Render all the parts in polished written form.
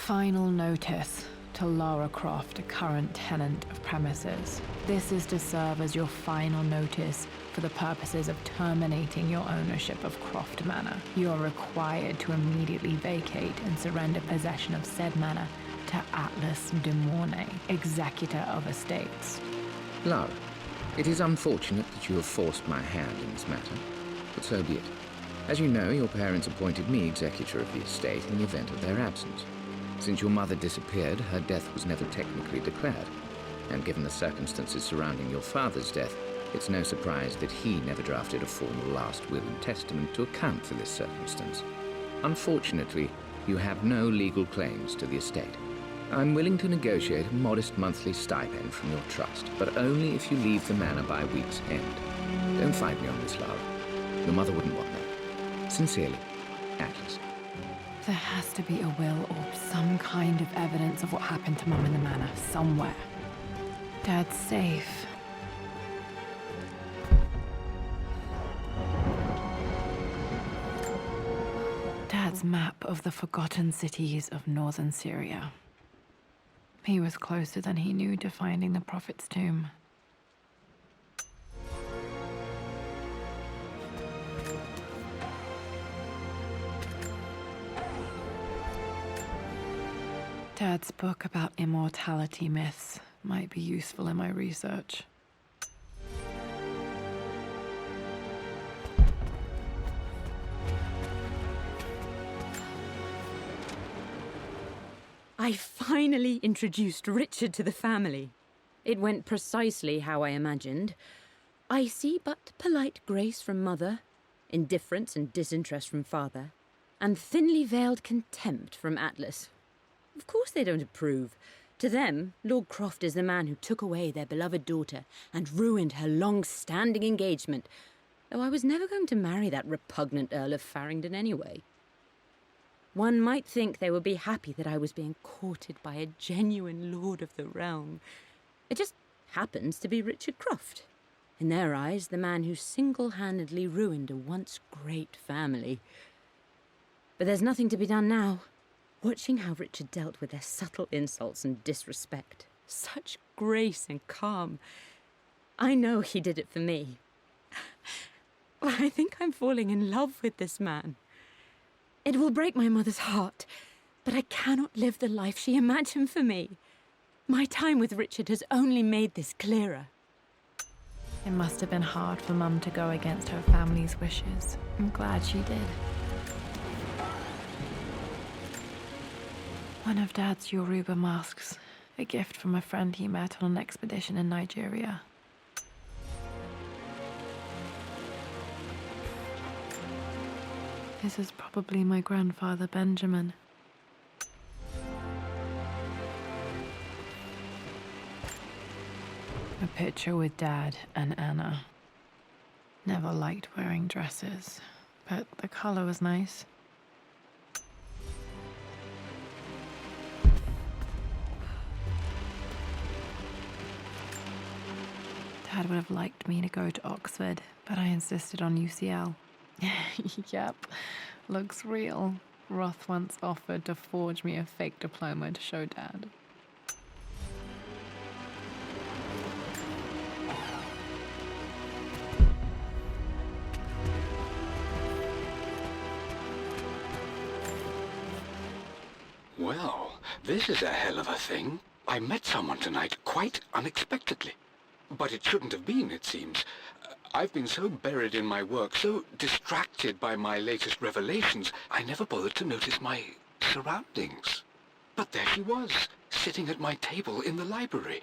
Final notice to Lara Croft, a current tenant of premises. This is to serve as your final notice for the purposes of terminating your ownership of Croft Manor. You are required to immediately vacate and surrender possession of said manor to Atlas de Mornay, executor of estates. Lara, it is unfortunate that you have forced my hand in this matter, but so be it. As you know, your parents appointed me executor of the estate in the event of their absence. Since your mother disappeared, her death was never technically declared, and given the circumstances surrounding your father's death, it's no surprise that he never drafted a formal last will and testament to account for this circumstance. Unfortunately, you have no legal claims to the estate. I'm willing to negotiate a modest monthly stipend from your trust, but only if you leave the manor by week's end. Don't fight me on this, Lara. Your mother wouldn't want that. Sincerely, Atlas. There has to be a will or some kind of evidence of what happened to Mum in the manor somewhere. Dad's safe. Dad's map of the forgotten cities of northern Syria. He was closer than he knew to finding the Prophet's tomb. Dad's book about immortality myths might be useful in my research. I finally introduced Richard to the family. It went precisely how I imagined. Icy but polite grace from mother, indifference and disinterest from father, and thinly veiled contempt from Atlas. Of course they don't approve. To them, Lord Croft is the man who took away their beloved daughter and ruined her long-standing engagement, though I was never going to marry that repugnant Earl of Farringdon anyway. One might think they would be happy that I was being courted by a genuine lord of the realm. It just happens to be Richard Croft. In their eyes, the man who single-handedly ruined a once great family. But there's nothing to be done now. Watching how Richard dealt with their subtle insults and disrespect. Such grace and calm. I know he did it for me. I think I'm falling in love with this man. It will break my mother's heart, but I cannot live the life she imagined for me. My time with Richard has only made this clearer. It must have been hard for Mum to go against her family's wishes. I'm glad she did. One of Dad's Yoruba masks, a gift from a friend he met on an expedition in Nigeria. This is probably my grandfather Benjamin. A picture with Dad and Anna. Never liked wearing dresses, but the color was nice. Dad would have liked me to go to Oxford, but I insisted on UCL. Yep, looks real. Roth once offered to forge me a fake diploma to show Dad. Well, this is a hell of a thing. I met someone tonight quite unexpectedly. But it shouldn't have been, it seems. I've been so buried in my work, so distracted by my latest revelations, I never bothered to notice my surroundings. But there she was, sitting at my table in the library.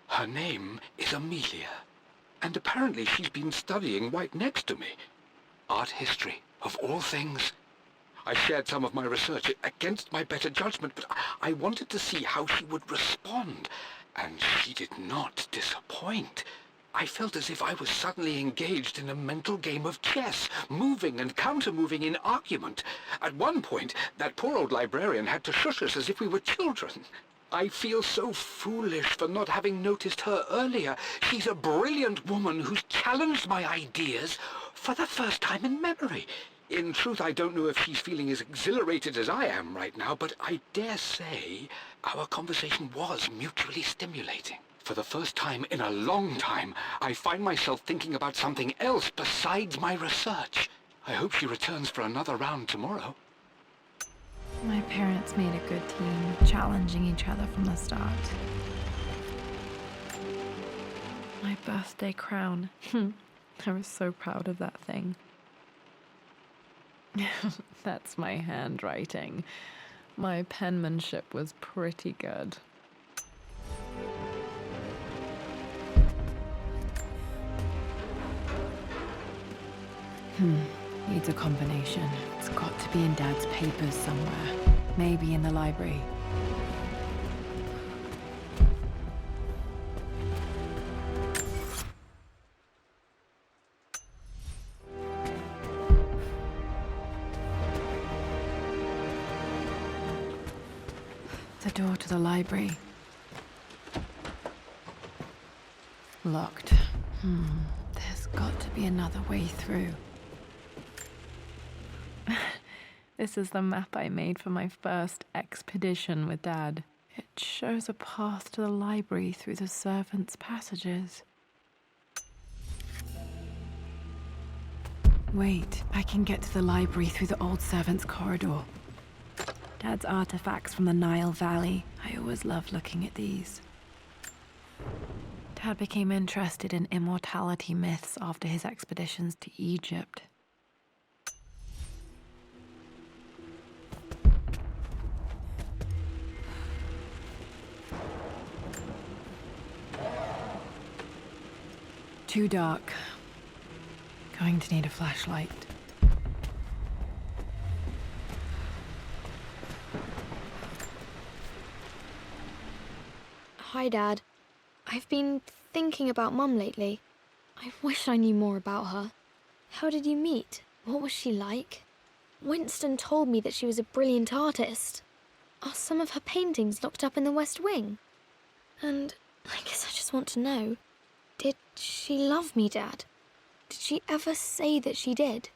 Her name is Amelia, and apparently she's been studying right next to me. Art history, of all things. I shared some of my research against my better judgment, but I wanted to see how she would respond, and she did not disappoint. I felt as if I was suddenly engaged in a mental game of chess, moving and counter-moving in argument. At one point, that poor old librarian had to shush us as if we were children. I feel so foolish for not having noticed her earlier. She's a brilliant woman who's challenged my ideas for the first time in memory. In truth, I don't know if she's feeling as exhilarated as I am right now, but I dare say our conversation was mutually stimulating. For the first time in a long time, I find myself thinking about something else besides my research. I hope she returns for another round tomorrow. My parents made a good team, challenging each other from the start. My birthday crown. I was so proud of that thing. That's my handwriting. My penmanship was pretty good. Needs a combination. It's got to be in Dad's papers somewhere. Maybe in the library. The door to the library. Locked. There's got to be another way through. This is the map I made for my first expedition with Dad. It shows a path to the library through the servants' passages. Wait, I can get to the library through the old servants' corridor. Dad's artifacts from the Nile Valley. I always loved looking at these. Dad became interested in immortality myths after his expeditions to Egypt. Too dark. Going to need a flashlight. Hi, Dad. I've been thinking about Mum lately. I wish I knew more about her. How did you meet? What was she like? Winston told me that she was a brilliant artist. Are some of her paintings locked up in the West Wing? And I guess I just want to know, did she love me, Dad? Did she ever say that she did?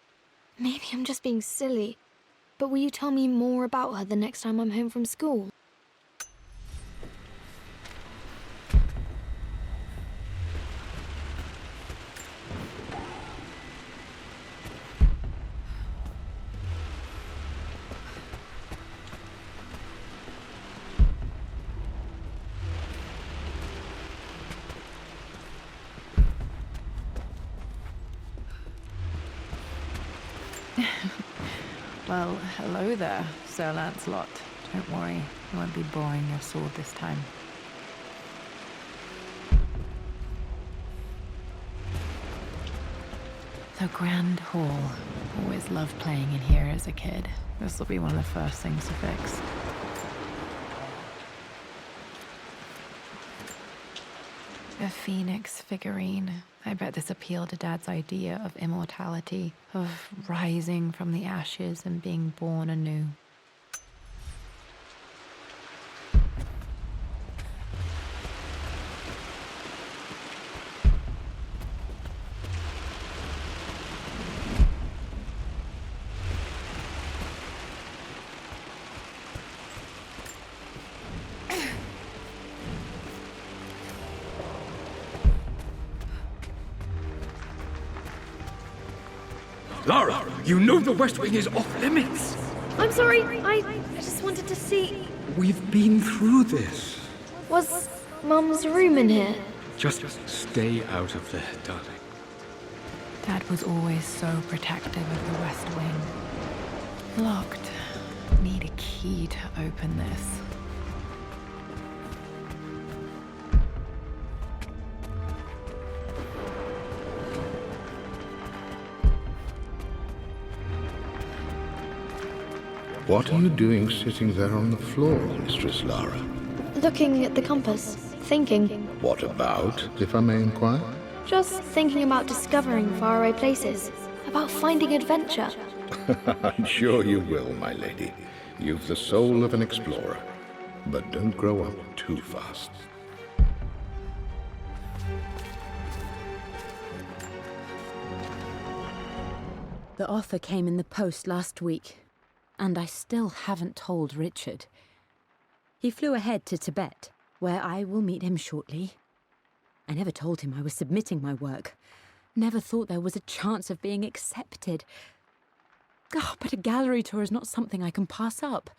Maybe I'm just being silly, but will you tell me more about her the next time I'm home from school? Well, hello there, Sir Lancelot. Don't worry, I won't be boring your sword this time. The Grand Hall. Always loved playing in here as a kid. This will be one of the first things to fix. A phoenix figurine. I bet this appealed to Dad's idea of immortality, of rising from the ashes and being born anew. Lara, you know the West Wing is off limits. I'm sorry, I just wanted to see... We've been through this. Was Mum's room in here? Just stay out of there, darling. Dad was always so protective of the West Wing. Locked. Need a key to open this. What are you doing sitting there on the floor, Mistress Lara? Looking at the compass, thinking. What about, if I may inquire? Just thinking about discovering faraway places, about finding adventure. I'm sure you will, my lady. You've the soul of an explorer. But don't grow up too fast. The offer came in the post last week, and I still haven't told Richard. He flew ahead to Tibet, where I will meet him shortly. I never told him I was submitting my work. Never thought there was a chance of being accepted. Oh, but a gallery tour is not something I can pass up.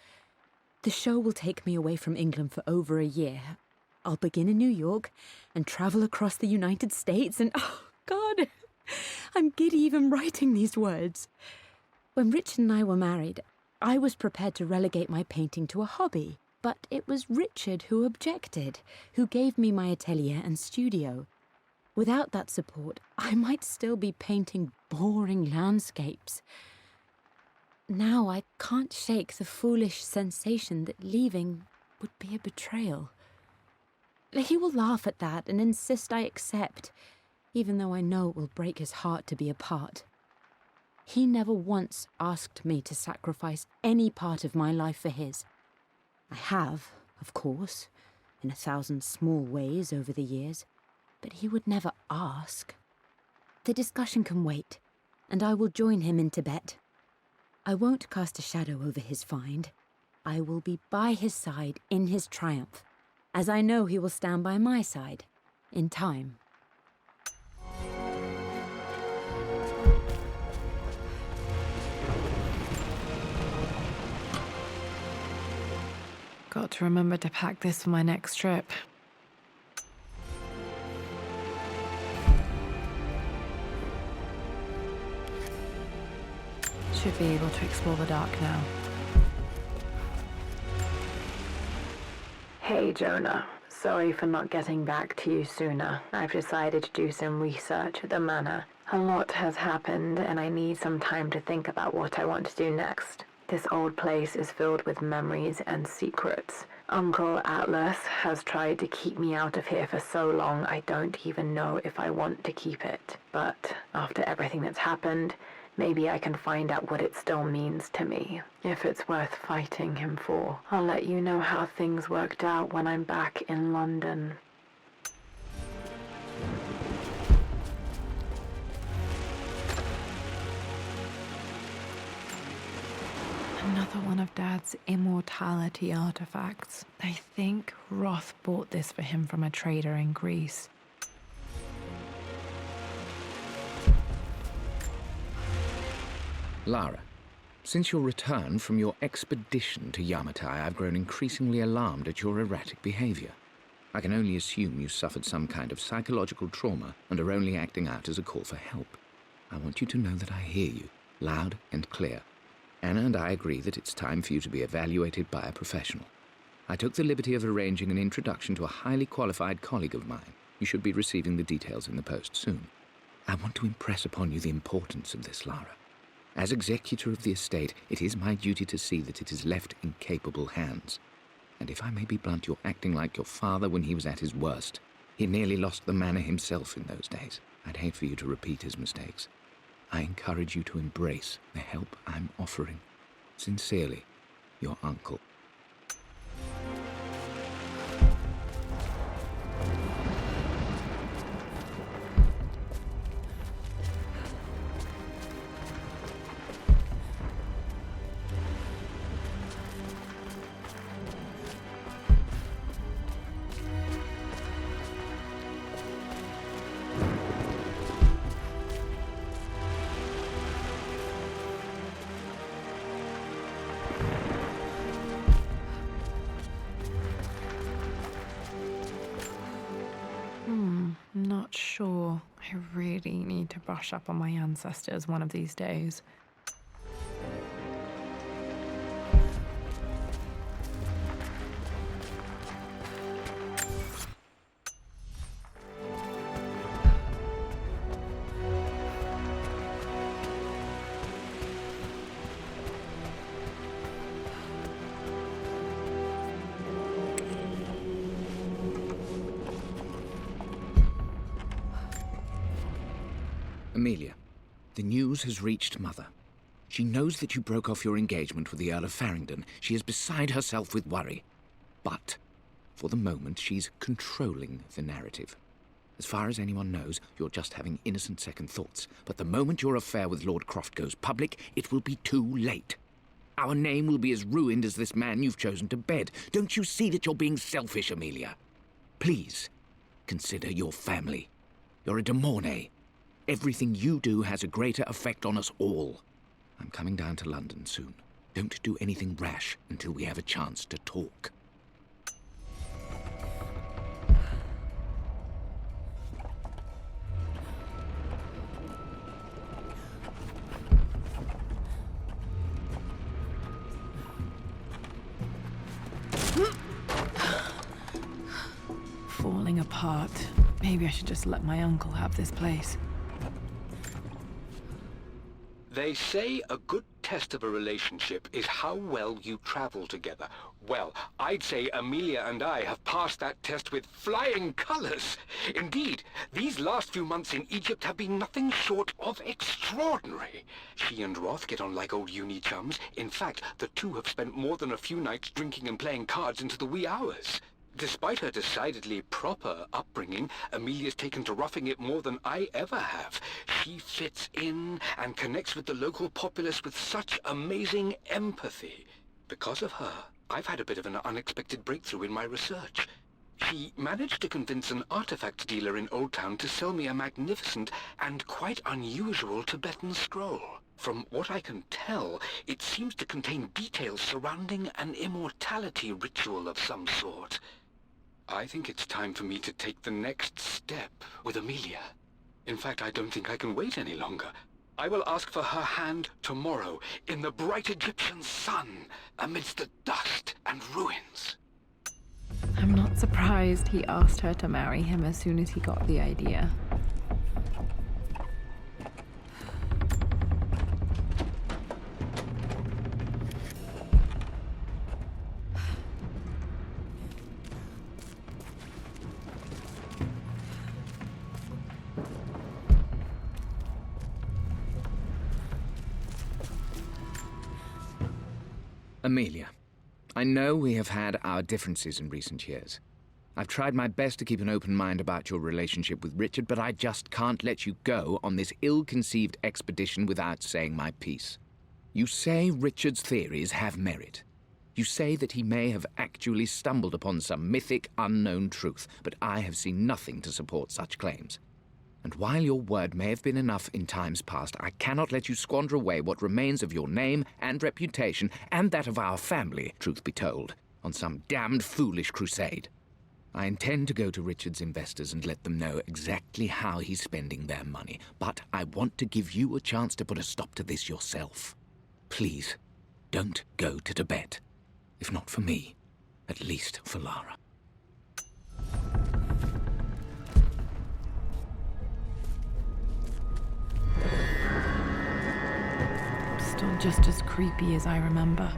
The show will take me away from England for over a year. I'll begin in New York and travel across the United States and, oh, God, I'm giddy even writing these words. When Richard and I were married, I was prepared to relegate my painting to a hobby, but it was Richard who objected, who gave me my atelier and studio. Without that support, I might still be painting boring landscapes. Now I can't shake the foolish sensation that leaving would be a betrayal. He will laugh at that and insist I accept, even though I know it will break his heart to be apart. He never once asked me to sacrifice any part of my life for his. I have, of course, in 1,000 small ways over the years, but he would never ask. The discussion can wait, and I will join him in Tibet. I won't cast a shadow over his find. I will be by his side in his triumph, as I know he will stand by my side, in time. Got to remember to pack this for my next trip. Should be able to explore the dark now. Hey, Jonah. Sorry for not getting back to you sooner. I've decided to do some research at the manor. A lot has happened, and I need some time to think about what I want to do next. This old place is filled with memories and secrets. Uncle Atlas has tried to keep me out of here for so long, I don't even know if I want to keep it. But after everything that's happened, maybe I can find out what it still means to me, if it's worth fighting him for. I'll let you know how things worked out when I'm back in London. Another one of Dad's immortality artifacts. I think Roth bought this for him from a trader in Greece. Lara, since your return from your expedition to Yamatai, I've grown increasingly alarmed at your erratic behavior. I can only assume you suffered some kind of psychological trauma and are only acting out as a call for help. I want you to know that I hear you, loud and clear. Anna and I agree that it's time for you to be evaluated by a professional. I took the liberty of arranging an introduction to a highly qualified colleague of mine. You should be receiving the details in the post soon. I want to impress upon you the importance of this, Lara. As executor of the estate, it is my duty to see that it is left in capable hands. And if I may be blunt, you're acting like your father when he was at his worst. He nearly lost the manor himself in those days. I'd hate for you to repeat his mistakes. I encourage you to embrace the help I'm offering. Sincerely, your uncle. Not sure. I really need to brush up on my ancestors one of these days. Amelia, the news has reached Mother. She knows that you broke off your engagement with the Earl of Farringdon. She is beside herself with worry. But, for the moment, she's controlling the narrative. As far as anyone knows, you're just having innocent second thoughts. But the moment your affair with Lord Croft goes public, it will be too late. Our name will be as ruined as this man you've chosen to bed. Don't you see that you're being selfish, Amelia? Please, consider your family. You're a de Mornay. Everything you do has a greater effect on us all. I'm coming down to London soon. Don't do anything rash until we have a chance to talk. Falling apart. Maybe I should just let my uncle have this place. They say a good test of a relationship is how well you travel together. Well, I'd say Amelia and I have passed that test with flying colors. Indeed, these last few months in Egypt have been nothing short of extraordinary. She and Roth get on like old uni chums. In fact, the two have spent more than a few nights drinking and playing cards into the wee hours. Despite her decidedly proper upbringing, Amelia's taken to roughing it more than I ever have. She fits in and connects with the local populace with such amazing empathy. Because of her, I've had a bit of an unexpected breakthrough in my research. She managed to convince an artifact dealer in Old Town to sell me a magnificent and quite unusual Tibetan scroll. From what I can tell, it seems to contain details surrounding an immortality ritual of some sort. I think it's time for me to take the next step with Amelia. In fact, I don't think I can wait any longer. I will ask for her hand tomorrow in the bright Egyptian sun amidst the dust and ruins. I'm not surprised he asked her to marry him as soon as he got the idea. Amelia, I know we have had our differences in recent years. I've tried my best to keep an open mind about your relationship with Richard, but I just can't let you go on this ill-conceived expedition without saying my piece. You say Richard's theories have merit. You say that he may have actually stumbled upon some mythic, unknown truth, but I have seen nothing to support such claims. And while your word may have been enough in times past, I cannot let you squander away what remains of your name and reputation, and that of our family, truth be told, on some damned foolish crusade. I intend to go to Richard's investors and let them know exactly how he's spending their money, but I want to give you a chance to put a stop to this yourself. Please, don't go to Tibet. If not for me, at least for Lara. Still just as creepy as I remember.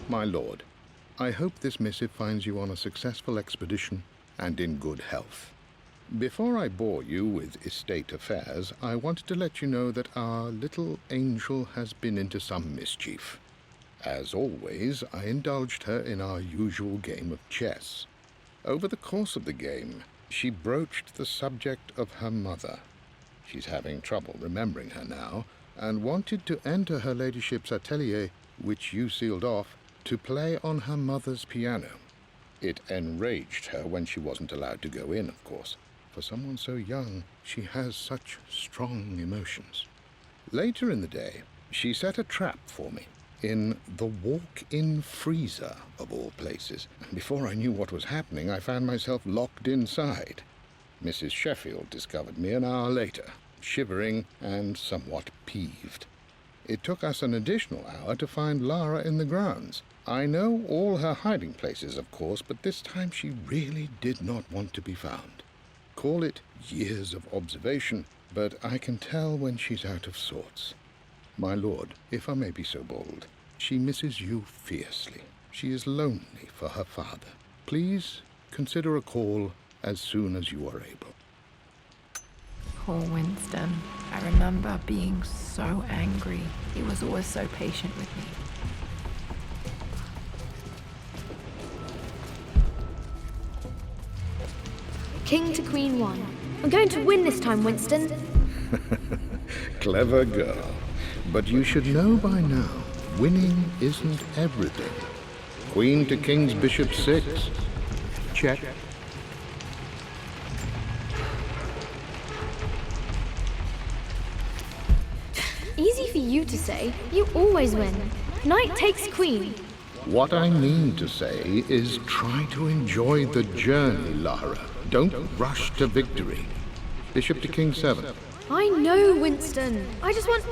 My lord, I hope this missive finds you on a successful expedition and in good health. Before I bore you with estate affairs, I wanted to let you know that our little angel has been into some mischief. As always, I indulged her in our usual game of chess. Over the course of the game, she broached the subject of her mother. She's having trouble remembering her now, and wanted to enter her ladyship's atelier, which you sealed off, to play on her mother's piano. It enraged her when she wasn't allowed to go in, of course. For someone so young, she has such strong emotions. Later in the day, she set a trap for me in the walk-in freezer, of all places. Before I knew what was happening, I found myself locked inside. Mrs. Sheffield discovered me an hour later, shivering and somewhat peeved. It took us an additional hour to find Lara in the grounds. I know all her hiding places, of course, but this time she really did not want to be found. Call it years of observation, but I can tell when she's out of sorts. My lord, if I may be so bold, she misses you fiercely. She is lonely for her father. Please consider a call as soon as you are able. Poor Winston. I remember being so angry. He was always so patient with me. King to Queen 1. I'm going to win this time, Winston. Clever girl. But you should know by now, winning isn't everything. Queen to King's Bishop 6. Check. Easy for you to say. You always win. Knight takes queen. What I mean to say is try to enjoy the journey, Lara. Don't rush to victory. Bishop to King 7. I know, Winston. I just want...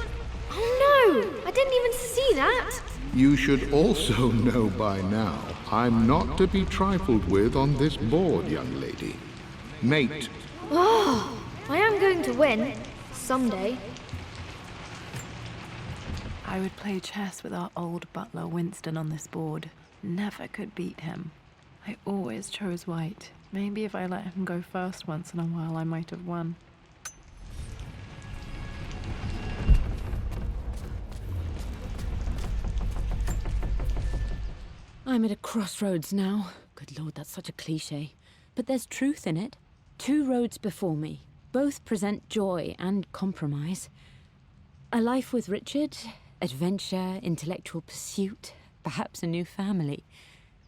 Oh no! I didn't even see that! You should also know by now, I'm not to be trifled with on this board, young lady. Mate. Oh, I am going to win. Someday. I would play chess with our old butler Winston on this board. Never could beat him. I always chose white. Maybe if I let him go first once in a while, I might have won. I'm at a crossroads now. Good lord, that's such a cliche. But there's truth in it. 2 roads before me. Both present joy and compromise. A life with Richard, adventure, intellectual pursuit, perhaps a new family.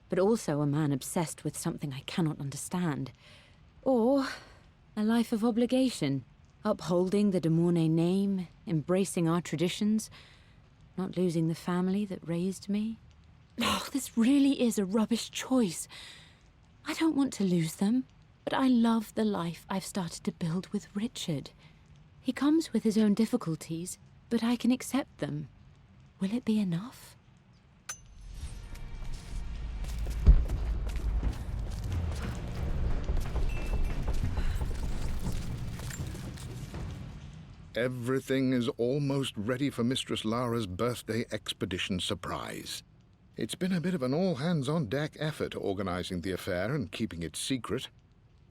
But also a man obsessed with something I cannot understand. Or a life of obligation, upholding the de Mornay name, embracing our traditions, not losing the family that raised me. Oh, this really is a rubbish choice. I don't want to lose them, but I love the life I've started to build with Richard. He comes with his own difficulties, but I can accept them. Will it be enough? Everything is almost ready for Mistress Lara's birthday expedition surprise. It's been a bit of an all-hands-on-deck effort organizing the affair and keeping it secret.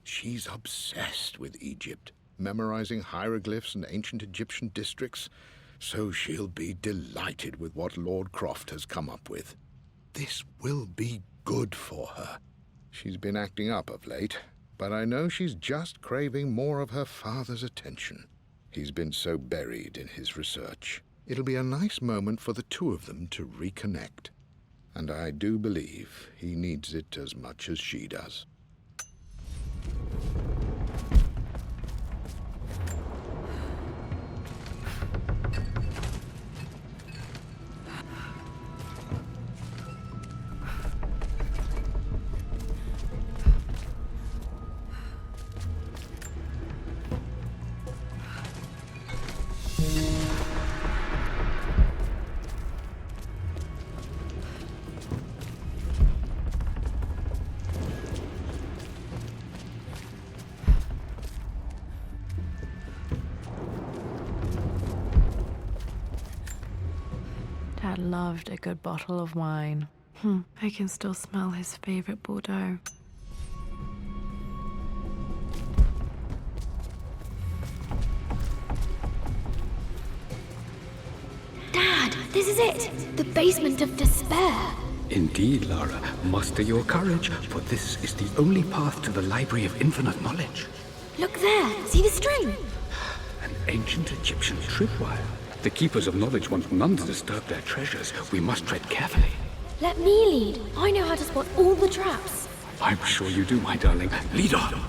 She's obsessed with Egypt, memorizing hieroglyphs and ancient Egyptian districts, so she'll be delighted with what Lord Croft has come up with. This will be good for her. She's been acting up of late, but I know she's just craving more of her father's attention. He's been so buried in his research. It'll be a nice moment for the two of them to reconnect. And I do believe he needs it as much as she does. Dad loved a good bottle of wine. I can still smell his favorite Bordeaux. Dad, this is it! The basement of despair! Indeed, Lara. Muster your courage, for this is the only path to the Library of Infinite Knowledge. Look there! See the string? An ancient Egyptian tripwire. The Keepers of Knowledge want none to disturb their treasures. We must tread carefully. Let me lead. I know how to spot all the traps. I'm sure you do, my darling. Lead on.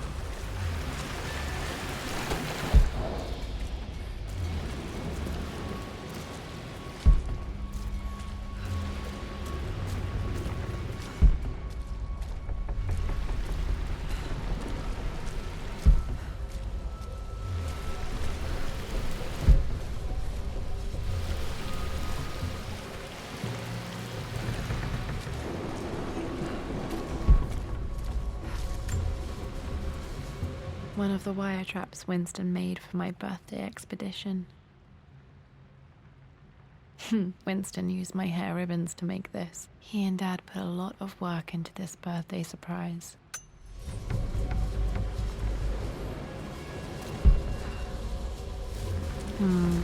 One of the wire traps Winston made for my birthday expedition. Winston used my hair ribbons to make this. He and Dad put a lot of work into this birthday surprise.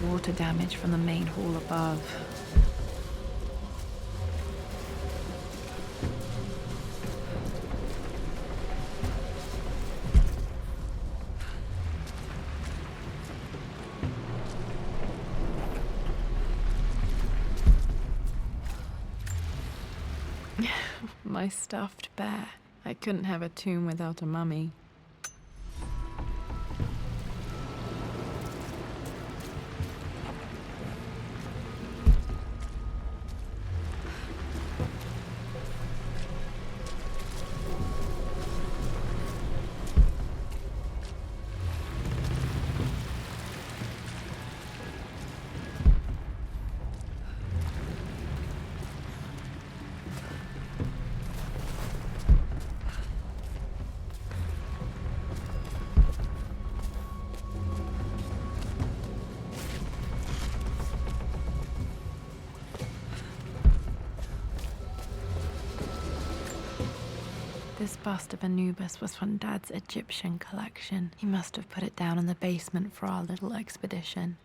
Water damage from the main hall above. My stuffed bear. I couldn't have a tomb without a mummy. This bust of Anubis was from Dad's Egyptian collection. He must have put it down in the basement for our little expedition.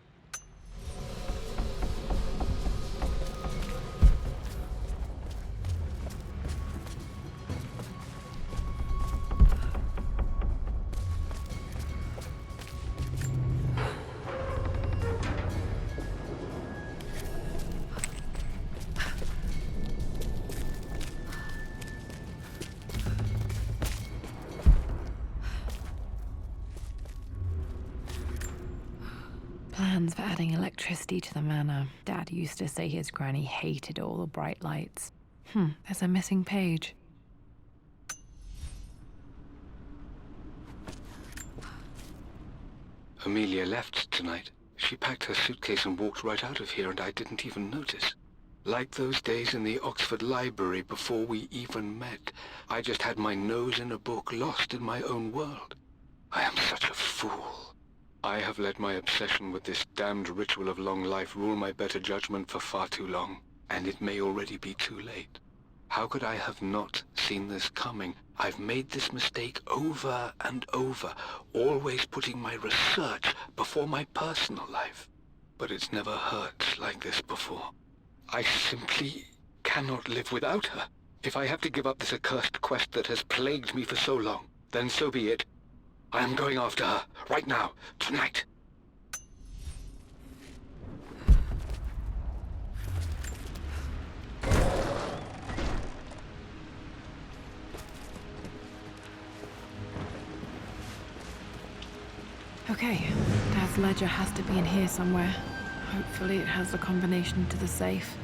Plans for adding electricity to the manor. Dad used to say his granny hated all the bright lights. There's a missing page. Amelia left tonight. She packed her suitcase and walked right out of here, and I didn't even notice. Like those days in the Oxford Library before we even met, I just had my nose in a book, lost in my own world. I am such a fool. I have let my obsession with this damned ritual of long life rule my better judgment for far too long, and it may already be too late. How could I have not seen this coming? I've made this mistake over and over, always putting my research before my personal life. But it's never hurt like this before. I simply cannot live without her. If I have to give up this accursed quest that has plagued me for so long, then so be it. I am going after her, right now, tonight. Okay, Dad's ledger has to be in here somewhere. Hopefully it has the combination to the safe.